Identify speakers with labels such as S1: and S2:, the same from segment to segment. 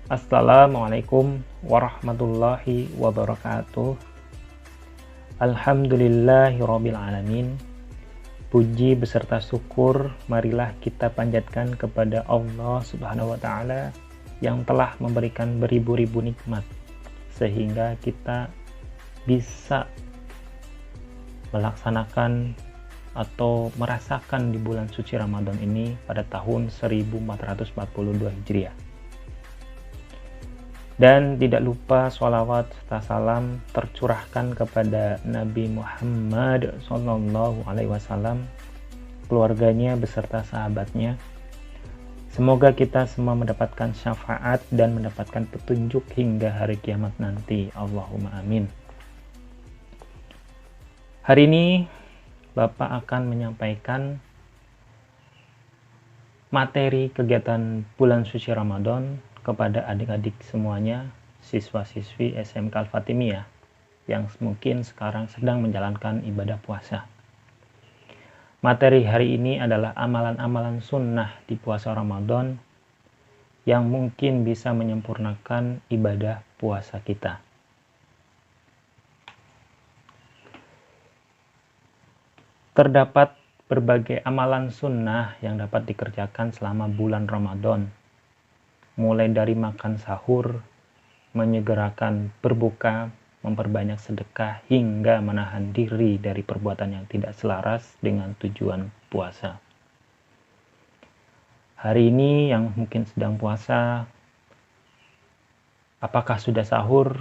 S1: Assalamualaikum warahmatullahi wabarakatuh. Alhamdulillahirabbil alamin. Puji beserta syukur marilah kita panjatkan kepada Allah Subhanahu wa taala yang telah memberikan beribu-ribu nikmat sehingga kita bisa melaksanakan atau merasakan di bulan suci Ramadan ini pada tahun 1442 Hijriah. Dan tidak lupa sholawat serta salam tercurahkan kepada Nabi Muhammad SAW, keluarganya beserta sahabatnya. Semoga kita semua mendapatkan syafaat dan mendapatkan petunjuk hingga hari kiamat nanti. Allahumma amin. Hari ini Bapak akan menyampaikan materi kegiatan bulan suci Ramadan kepada adik-adik semuanya, siswa-siswi SMK Al-Fatimiyah yang mungkin sekarang sedang menjalankan ibadah puasa. Materi hari ini adalah amalan-amalan sunnah di puasa Ramadan yang mungkin bisa menyempurnakan ibadah puasa kita. Terdapat berbagai amalan sunnah yang dapat dikerjakan selama bulan Ramadan, mulai dari makan sahur, menyegerakan berbuka, memperbanyak sedekah, hingga menahan diri dari perbuatan yang tidak selaras dengan tujuan puasa. Hari ini yang mungkin sedang puasa, apakah sudah sahur?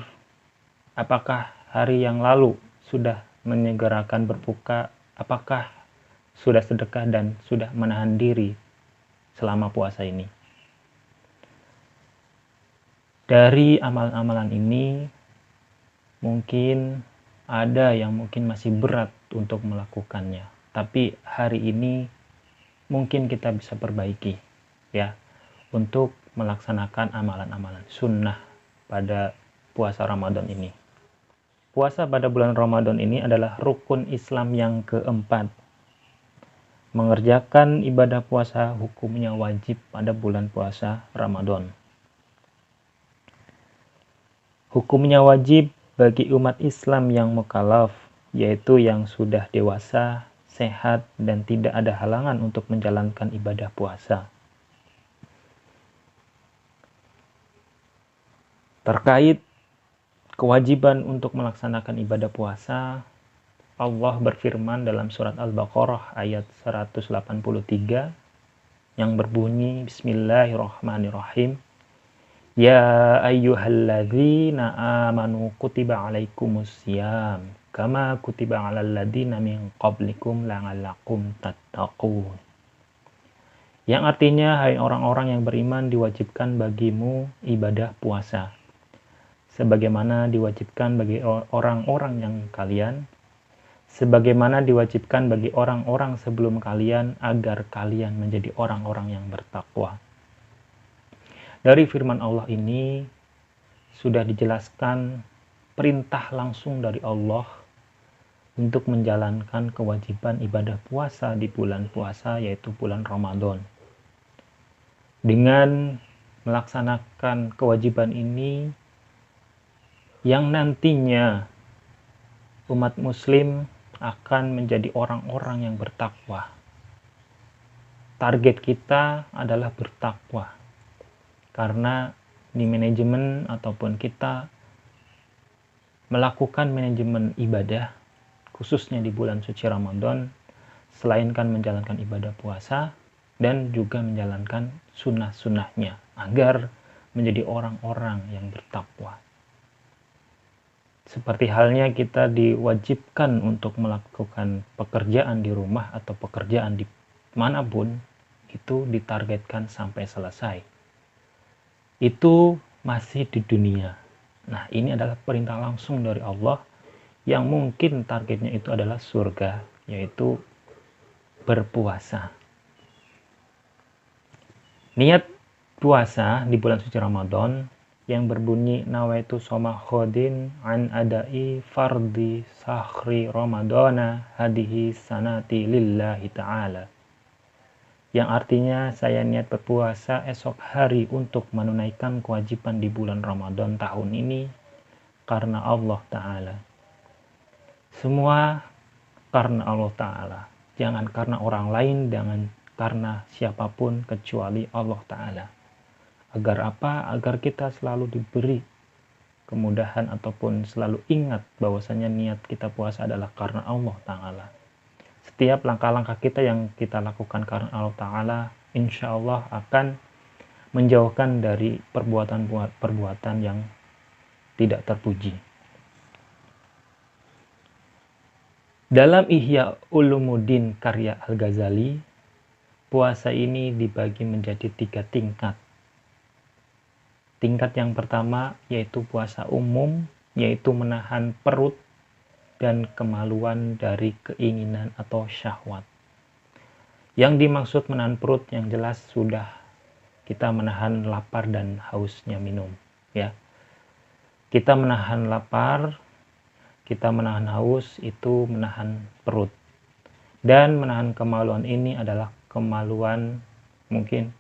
S1: Apakah hari yang lalu sudah menyegerakan berbuka? Apakah sudah sedekah dan sudah menahan diri selama puasa ini? Dari amalan-amalan ini, mungkin ada yang mungkin masih berat untuk melakukannya. Tapi hari ini mungkin kita bisa perbaiki ya untuk melaksanakan amalan-amalan sunnah pada puasa Ramadan ini. Puasa pada bulan Ramadan ini adalah rukun Islam yang keempat. Mengerjakan ibadah puasa hukumnya wajib pada bulan puasa Ramadan. Hukumnya wajib bagi umat Islam yang mukallaf, yaitu yang sudah dewasa, sehat, dan tidak ada halangan untuk menjalankan ibadah puasa. Terkait kewajiban untuk melaksanakan ibadah puasa, Allah berfirman dalam surat Al-Baqarah ayat 183 yang berbunyi Bismillahirrahmanirrahim. Ya ayyuhalladzina amanu kutiba alaikumussyam kama kutiba alal ladzina min qablikum la'allakum tattaqun. Yang artinya, hai orang-orang yang beriman, diwajibkan bagimu ibadah puasa sebagaimana diwajibkan bagi orang-orang yang kalian, sebagaimana diwajibkan bagi orang-orang sebelum kalian, agar kalian menjadi orang-orang yang bertakwa. Dari firman Allah ini sudah dijelaskan perintah langsung dari Allah untuk menjalankan kewajiban ibadah puasa di bulan puasa, yaitu bulan Ramadan. Dengan melaksanakan kewajiban ini, yang nantinya umat muslim akan menjadi orang-orang yang bertakwa. Target kita adalah bertakwa. Karena di manajemen ataupun kita melakukan manajemen ibadah, khususnya di bulan suci Ramadan, selain kan menjalankan ibadah puasa dan juga menjalankan sunnah-sunnahnya agar menjadi orang-orang yang bertakwa. Seperti halnya kita diwajibkan untuk melakukan pekerjaan di rumah atau pekerjaan di manapun, itu ditargetkan sampai selesai. Itu masih di dunia. Nah, ini adalah perintah langsung dari Allah yang mungkin targetnya itu adalah surga, yaitu berpuasa. Niat puasa di bulan suci Ramadan yang berbunyi nawaitu soma khodin an adai fardi sahri ramadana hadihi sanati lillahi ta'ala, yang artinya saya niat berpuasa esok hari untuk menunaikan kewajiban di bulan Ramadan tahun ini karena Allah Ta'ala. Semua karena Allah Ta'ala. Jangan karena orang lain, jangan karena siapapun kecuali Allah Ta'ala. Agar apa? Agar kita selalu diberi kemudahan ataupun selalu ingat bahwasanya niat kita puasa adalah karena Allah Ta'ala. Setiap langkah-langkah kita yang kita lakukan karena Allah Ta'ala, insya Allah akan menjauhkan dari perbuatan-perbuatan yang tidak terpuji. Dalam Ihya Ulumuddin karya Al-Ghazali, puasa ini dibagi menjadi 3 tingkat. Tingkat yang pertama yaitu puasa umum, yaitu menahan perut dan kemaluan dari keinginan atau syahwat. Yang dimaksud menahan perut yang jelas sudah kita menahan lapar dan hausnya minum, ya. Kita menahan lapar, kita menahan haus, itu menahan perut. Dan menahan kemaluan ini adalah kemaluan mungkin.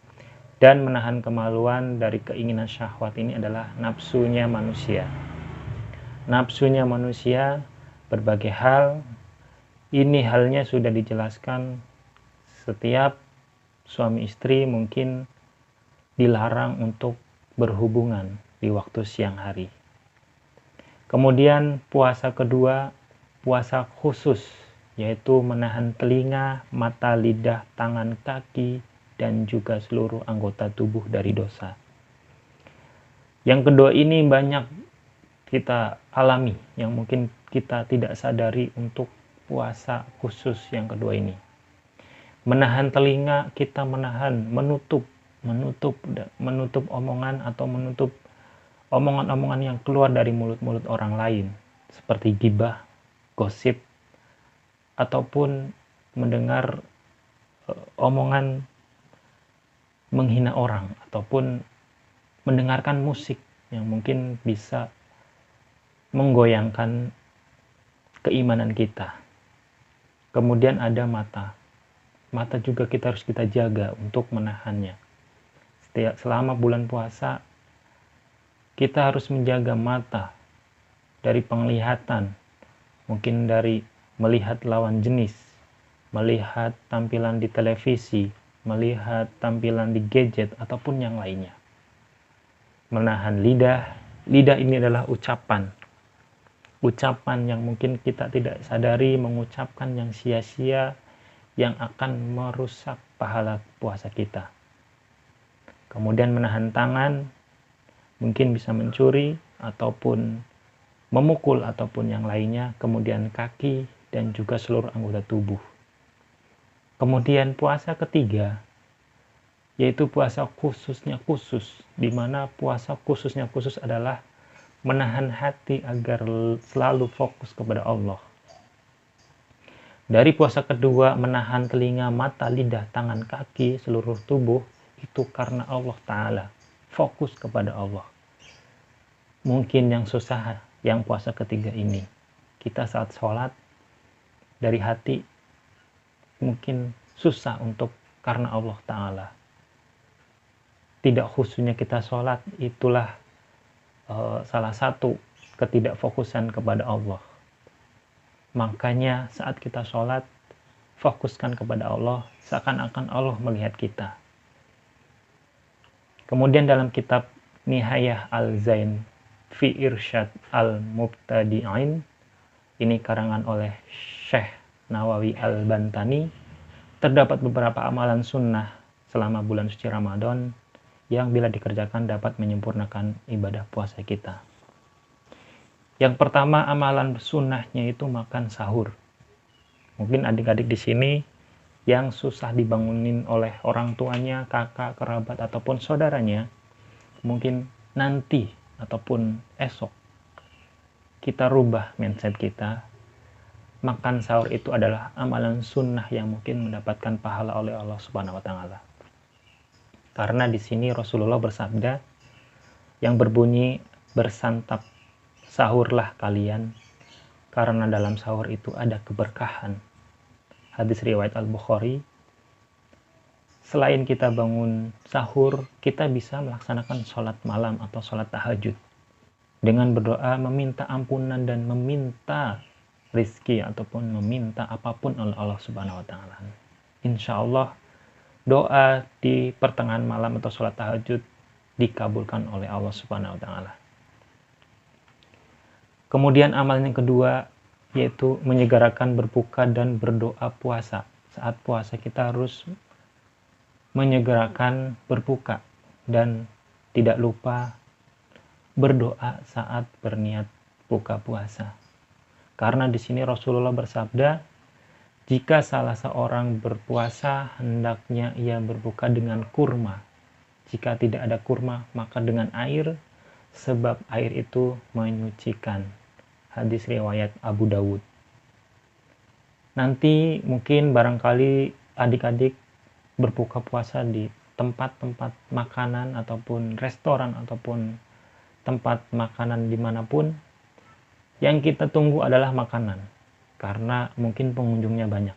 S1: Dan menahan kemaluan dari keinginan syahwat ini adalah nafsunya manusia. Nafsunya manusia berbagai hal. Ini halnya sudah dijelaskan, setiap suami istri mungkin dilarang untuk berhubungan di waktu siang hari. Kemudian puasa kedua, puasa khusus, yaitu menahan telinga, mata, lidah, tangan, kaki, dan juga seluruh anggota tubuh dari dosa. Yang kedua ini banyak kita alami, yang mungkin kita tidak sadari untuk puasa khusus yang kedua ini. Menahan telinga, kita menutup omongan atau menutup omongan-omongan yang keluar dari mulut-mulut orang lain, seperti gibah, gosip, ataupun mendengar omongan menghina orang, ataupun mendengarkan musik yang mungkin bisa menggoyangkan keimanan kita. Kemudian ada mata. Mata juga kita harus kita jaga untuk menahannya. Selama bulan puasa, kita harus menjaga mata dari penglihatan, mungkin dari melihat lawan jenis, melihat tampilan di televisi, melihat tampilan di gadget, ataupun yang lainnya. Menahan lidah. Lidah ini adalah ucapan yang mungkin kita tidak sadari, mengucapkan yang sia-sia, yang akan merusak pahala puasa kita. Kemudian menahan tangan, mungkin bisa mencuri ataupun memukul ataupun yang lainnya. Kemudian kaki dan juga seluruh anggota tubuh. Kemudian puasa ketiga yaitu puasa khususnya khusus, di mana puasa khususnya khusus adalah menahan hati agar selalu fokus kepada Allah. Dari puasa kedua, menahan telinga, mata, lidah, tangan, kaki, seluruh tubuh, itu karena Allah Ta'ala. Fokus kepada Allah. Mungkin yang susah yang puasa ketiga ini, kita saat sholat dari hati mungkin susah untuk karena Allah Ta'ala. Tidak khususnya kita sholat, itulah salah satu ketidakfokusan kepada Allah. Makanya saat kita sholat, fokuskan kepada Allah, seakan-akan Allah melihat kita. Kemudian dalam kitab Nihayah Al-Zain fi Irsyad Al-Mubtadi'in, ini karangan oleh Syekh Nawawi Al-Bantani, terdapat beberapa amalan sunnah selama bulan suci Ramadan yang bila dikerjakan dapat menyempurnakan ibadah puasa kita. Yang pertama, amalan sunnahnya itu makan sahur. Mungkin adik-adik di sini yang susah dibangunin oleh orang tuanya, kakak, kerabat, ataupun saudaranya, mungkin nanti ataupun esok kita rubah mindset kita. Makan sahur itu adalah amalan sunnah yang mungkin mendapatkan pahala oleh Allah Subhanahu wa Ta'ala. Karena di sini Rasulullah bersabda yang berbunyi, bersantap sahurlah kalian, karena dalam sahur itu ada keberkahan. Hadis riwayat Al-Bukhari. selain kita bangun sahur, kita bisa melaksanakan sholat malam atau sholat tahajud dengan berdoa meminta ampunan dan meminta rizki ataupun meminta apapun oleh Allah Subhanahu wa Ta'ala. Insya Allah doa di pertengahan malam atau sholat tahajud dikabulkan oleh Allah Subhanahu wa Ta'ala. Kemudian amal yang kedua yaitu menyegerakan berbuka dan berdoa puasa. Saat puasa kita harus menyegerakan berbuka dan tidak lupa berdoa saat berniat buka puasa. Karena di sini Rasulullah bersabda, jika salah seorang berpuasa, hendaknya ia berbuka dengan kurma. Jika tidak ada kurma, maka dengan air, sebab air itu menyucikan. Hadis riwayat Abu Dawud. Nanti mungkin barangkali adik-adik berbuka puasa di tempat-tempat makanan ataupun restoran ataupun tempat makanan dimanapun. Yang kita tunggu adalah makanan, karena mungkin pengunjungnya banyak.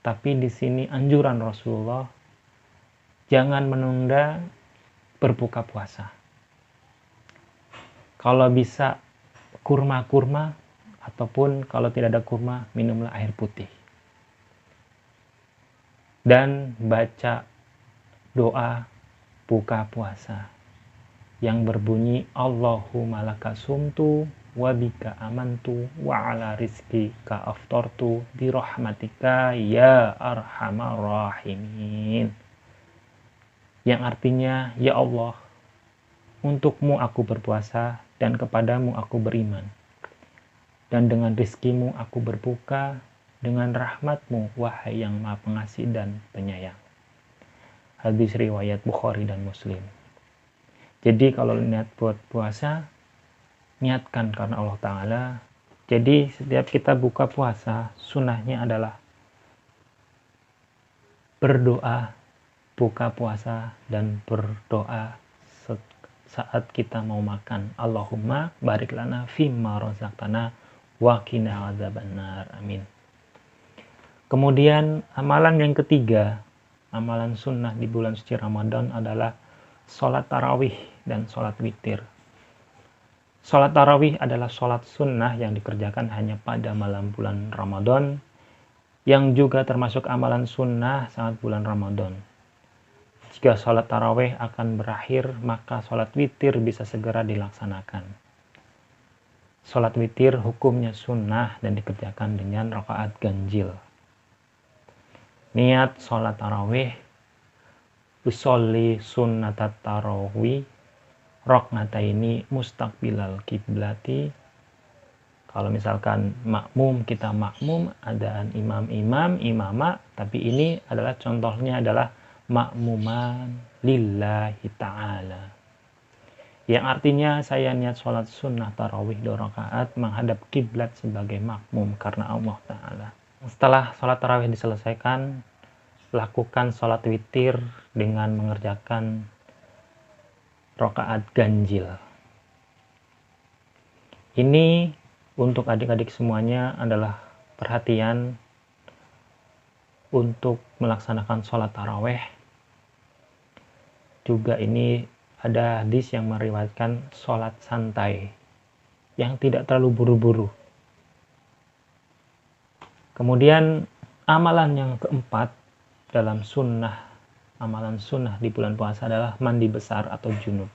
S1: Tapi di sini anjuran Rasulullah, jangan menunda berbuka puasa. Kalau bisa kurma-kurma, ataupun kalau tidak ada kurma, minumlah air putih. Dan baca doa buka puasa yang berbunyi Allahumma laka sumtu wa bika amantu wa ala rizkika aftartu bi rahmatika ya arhamar rahimin. Yang artinya, ya Allah, untukmu aku berpuasa dan kepadamu aku beriman. Dan dengan rizkimu aku berbuka, dengan rahmatmu wahai yang maha pengasih dan penyayang. Hadis riwayat Bukhari dan Muslim. Jadi kalau niat buat puasa, niatkan karena Allah Ta'ala. Jadi setiap kita buka puasa, sunnahnya adalah berdoa, buka puasa, dan berdoa saat kita mau makan. Allahumma barik lana fimma razaqtana wa qina adzabannar. Amin. Kemudian amalan yang ketiga, amalan sunnah di bulan suci Ramadan adalah sholat tarawih dan sholat witir. Sholat tarawih adalah sholat sunnah yang dikerjakan hanya pada malam bulan Ramadan, yang juga termasuk amalan sunnah saat bulan Ramadan. Jika sholat tarawih akan berakhir, maka sholat witir bisa segera dilaksanakan. Sholat witir hukumnya sunnah dan dikerjakan dengan rakaat ganjil. Niat sholat tarawih, usolli sunnatat tarawih, roknataini mustaqbilal kiblati. Kalau misalkan makmum, kita makmum, adaan imamah, tapi ini adalah contohnya adalah makmuman lillahi ta'ala. Yang artinya saya niat sholat sunnah tarawih 2 rakaat menghadap kiblat sebagai makmum karena Allah Ta'ala. Setelah sholat tarawih diselesaikan, lakukan sholat witir dengan mengerjakan rakaat ganjil. Ini untuk adik-adik semuanya adalah perhatian untuk melaksanakan sholat tarawih. Juga ini ada hadis yang meriwayatkan sholat santai yang tidak terlalu buru-buru. Kemudian amalan yang keempat dalam sunnah, amalan sunnah di bulan puasa adalah mandi besar atau junub.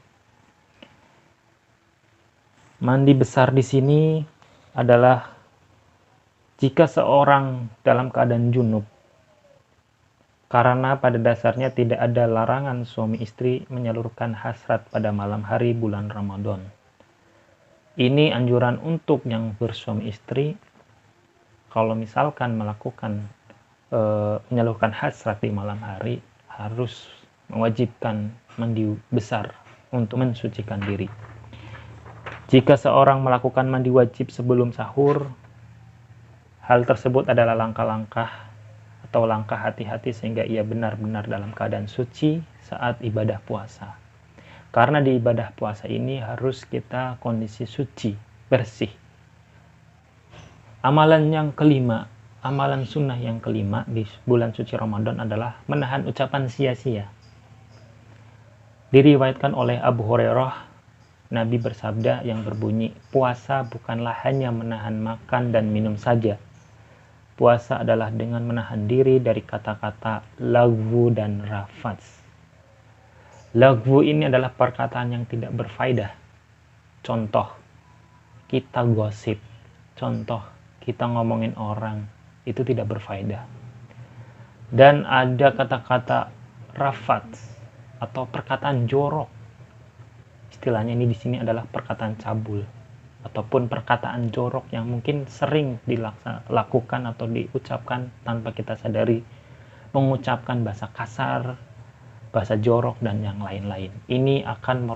S1: Mandi besar di sini adalah jika seorang dalam keadaan junub, karena pada dasarnya tidak ada larangan suami istri menyalurkan hasrat pada malam hari bulan Ramadan. Ini anjuran untuk yang bersuami istri, kalau misalkan melakukan menyalurkan hasrat di malam hari, harus mewajibkan mandi besar untuk mensucikan diri. Jika seorang melakukan mandi wajib sebelum sahur, hal tersebut adalah langkah-langkah atau langkah hati-hati sehingga ia benar-benar dalam keadaan suci saat ibadah puasa. Karena di ibadah puasa ini harus kita kondisi suci, bersih. Amalan yang kelima amalan sunnah yang kelima di bulan suci Ramadan adalah menahan ucapan sia-sia. Diriwayatkan oleh Abu Hurairah, Nabi bersabda yang berbunyi, puasa bukanlah hanya menahan makan dan minum saja. Puasa adalah dengan menahan diri dari kata-kata lagwu dan rafats. Lagwu ini adalah perkataan yang tidak berfaedah. Contoh, kita gosip. Contoh, kita ngomongin orang. Itu tidak berfaedah. Dan ada kata-kata rafats atau perkataan jorok. Istilahnya ini di sini adalah perkataan cabul ataupun perkataan jorok yang mungkin sering dilakukan atau diucapkan tanpa kita sadari, mengucapkan bahasa kasar, bahasa jorok dan yang lain-lain. Ini akan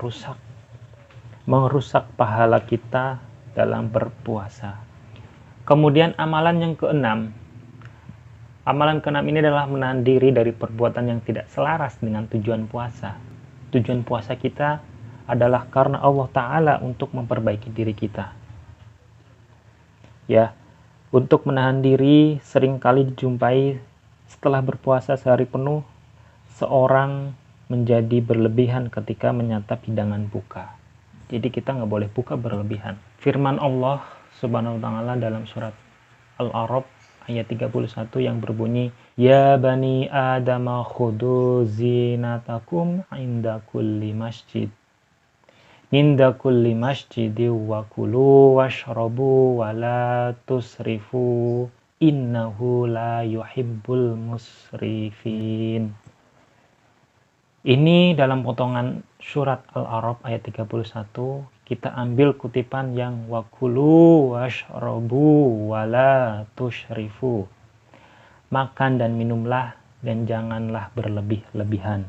S1: merusak pahala kita dalam berpuasa. Kemudian amalan yang keenam. Amalan keenam ini adalah menahan diri dari perbuatan yang tidak selaras dengan tujuan puasa. Tujuan puasa kita adalah karena Allah Ta'ala untuk memperbaiki diri kita. Ya, untuk menahan diri seringkali dijumpai setelah berpuasa sehari penuh, seorang menjadi berlebihan ketika menyantap hidangan buka. Jadi kita nggak boleh buka berlebihan. Firman Allah Subhanahu wa Ta'ala dalam surat Al-A'raf ayat 31 yang berbunyi, Ya bani Adam khudu zinatakum inda kulli masjid. Inda kulli masjidi wa kulu washrabu wa la tusrifu innahu la yuhibbul musrifin. Ini dalam potongan surat Al-A'raf ayat 31, kita ambil kutipan yang wa kulu washrabu wa la tusrifu. Makan dan minumlah dan janganlah berlebih-lebihan.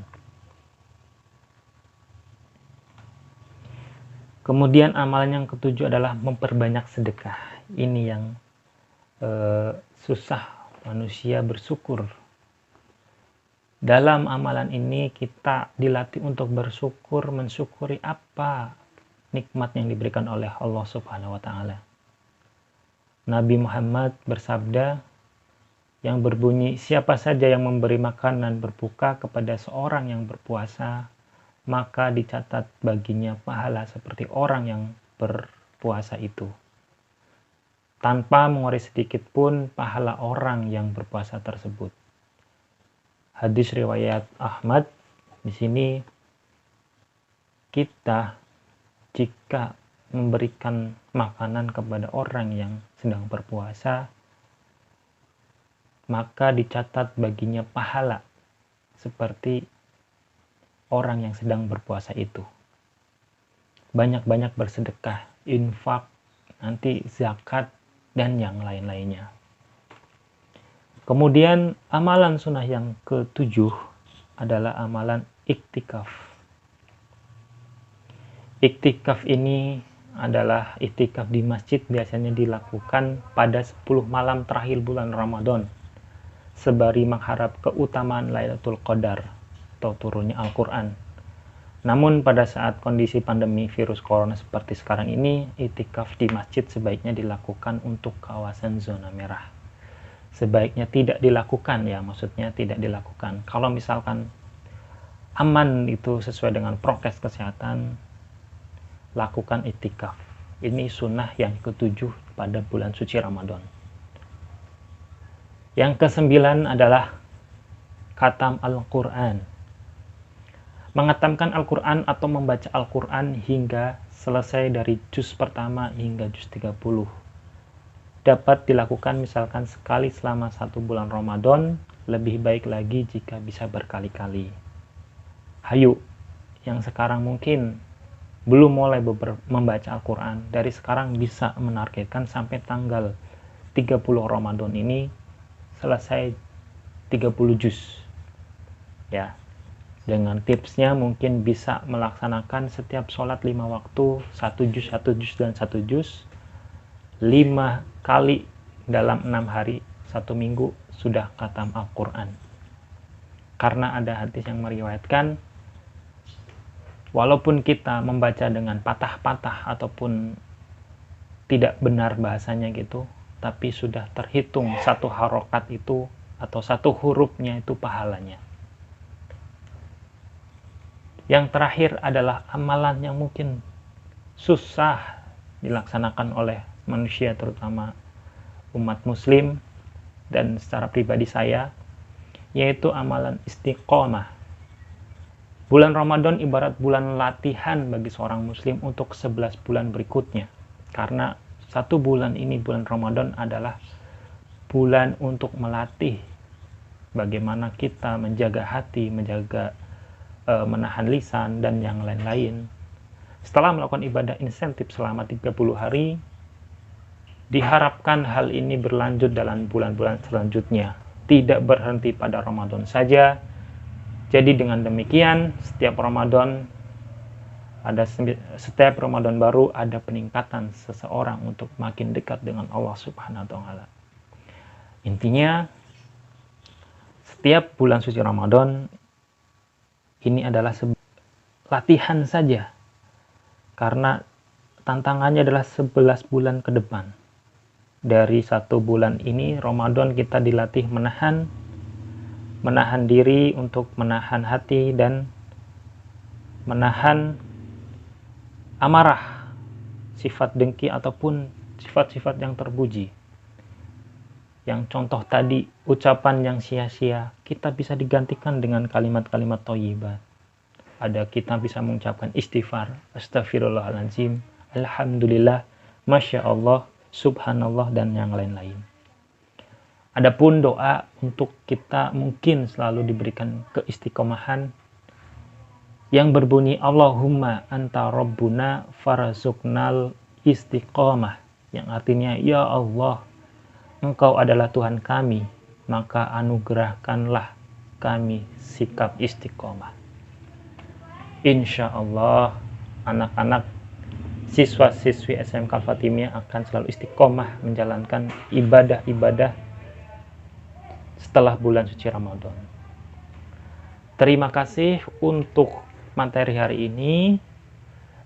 S1: Kemudian amalan yang ketujuh adalah memperbanyak sedekah. Ini yang susah manusia bersyukur. Dalam amalan ini kita dilatih untuk bersyukur, mensyukuri apa nikmat yang diberikan oleh Allah Subhanahu wa Ta'ala. Nabi Muhammad bersabda yang berbunyi, siapa saja yang memberi makanan berbuka kepada seorang yang berpuasa, maka dicatat baginya pahala seperti orang yang berpuasa itu, tanpa mengurangi sedikit pun pahala orang yang berpuasa tersebut. Hadis riwayat Ahmad. Di sini kita jika memberikan makanan kepada orang yang sedang berpuasa, maka dicatat baginya pahala seperti orang yang sedang berpuasa itu. Banyak-banyak bersedekah, infak, nanti zakat, dan yang lain-lainnya. Kemudian amalan sunnah yang ketujuh adalah amalan iktikaf. Iktikaf ini adalah iktikaf di masjid, biasanya dilakukan pada 10 malam terakhir bulan Ramadan, sembari mengharap keutamaan Lailatul Qadar atau turunnya Al-Quran. Namun pada saat kondisi pandemi virus corona seperti sekarang ini, iktikaf di masjid sebaiknya dilakukan untuk kawasan zona merah. Sebaiknya tidak dilakukan, ya, maksudnya tidak dilakukan. Kalau misalkan aman itu sesuai dengan prokes kesehatan, lakukan iktikaf. Ini sunnah yang ketujuh pada bulan suci Ramadan. Yang kesembilan adalah khatam Al-Quran. Menghatamkan Al-Quran atau membaca Al-Quran hingga selesai dari juz pertama hingga juz 30. Dapat dilakukan misalkan sekali selama 1 bulan Ramadan, lebih baik lagi jika bisa berkali-kali. Hayu, yang sekarang mungkin belum mulai membaca Al-Quran, dari sekarang bisa menargetkan sampai tanggal 30 Ramadan ini selesai 30 juz. Ya, dengan tipsnya mungkin bisa melaksanakan setiap sholat 5 waktu, 1 juz, 1 juz, dan 1 juz 5 kali dalam 6 hari, 1 minggu sudah khatam Al-Quran. Karena ada hadis yang meriwayatkan, walaupun kita membaca dengan patah-patah ataupun tidak benar bahasanya gitu, tapi sudah terhitung satu harokat itu atau satu hurufnya itu pahalanya. Yang terakhir adalah amalan yang mungkin susah dilaksanakan oleh manusia, terutama umat muslim dan secara pribadi saya, yaitu amalan istiqomah. Bulan Ramadan ibarat bulan latihan bagi seorang muslim untuk 11 bulan berikutnya. Karena satu bulan ini, bulan Ramadan, adalah bulan untuk melatih bagaimana kita menjaga hati, menjaga menahan lisan, dan yang lain-lain. Setelah melakukan ibadah insentif selama 30 hari, diharapkan hal ini berlanjut dalam bulan-bulan selanjutnya. Tidak berhenti pada Ramadan saja. Jadi dengan demikian, setiap Ramadan baru ada peningkatan seseorang untuk makin dekat dengan Allah Subhanahu wa taala. Intinya, setiap bulan suci Ramadan ini adalah latihan saja. Karena tantangannya adalah 11 bulan ke depan. Dari satu bulan ini, Ramadan, kita dilatih menahan diri untuk menahan hati dan menahan amarah, sifat dengki ataupun sifat-sifat yang terpuji. Yang contoh tadi, ucapan yang sia-sia, kita bisa digantikan dengan kalimat-kalimat thayyibah. Ada kita bisa mengucapkan istighfar, astagfirullahaladzim, alhamdulillah, masya Allah, subhanallah, dan yang lain-lain. Adapun doa untuk kita mungkin selalu diberikan keistiqomahan yang berbunyi Allahumma anta rabbuna farazuknal istiqomah, yang artinya ya Allah, Engkau adalah Tuhan kami, maka anugerahkanlah kami sikap istiqomah. Insya Allah anak-anak siswa-siswi SMK Al-Fatimiyah akan selalu istiqomah menjalankan ibadah-ibadah setelah bulan suci Ramadan. Terima kasih untuk materi hari ini.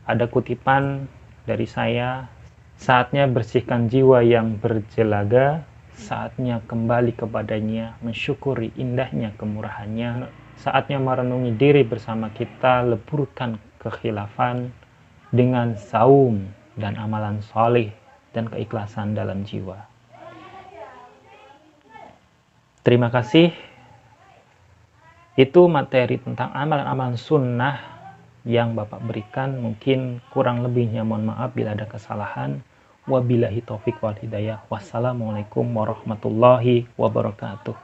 S1: Ada kutipan dari saya, saatnya bersihkan jiwa yang berjelaga, saatnya kembali kepadanya, mensyukuri indahnya kemurahannya, saatnya merenungi diri bersama kita, leburkan kekhilafan dengan saum dan amalan saleh dan keikhlasan dalam jiwa. Terima kasih. Itu materi tentang amalan-amalan sunnah yang Bapak berikan. Mungkin kurang lebihnya mohon maaf bila ada kesalahan. Wabillahi taufik wal hidayah. Wassalamualaikum warahmatullahi wabarakatuh.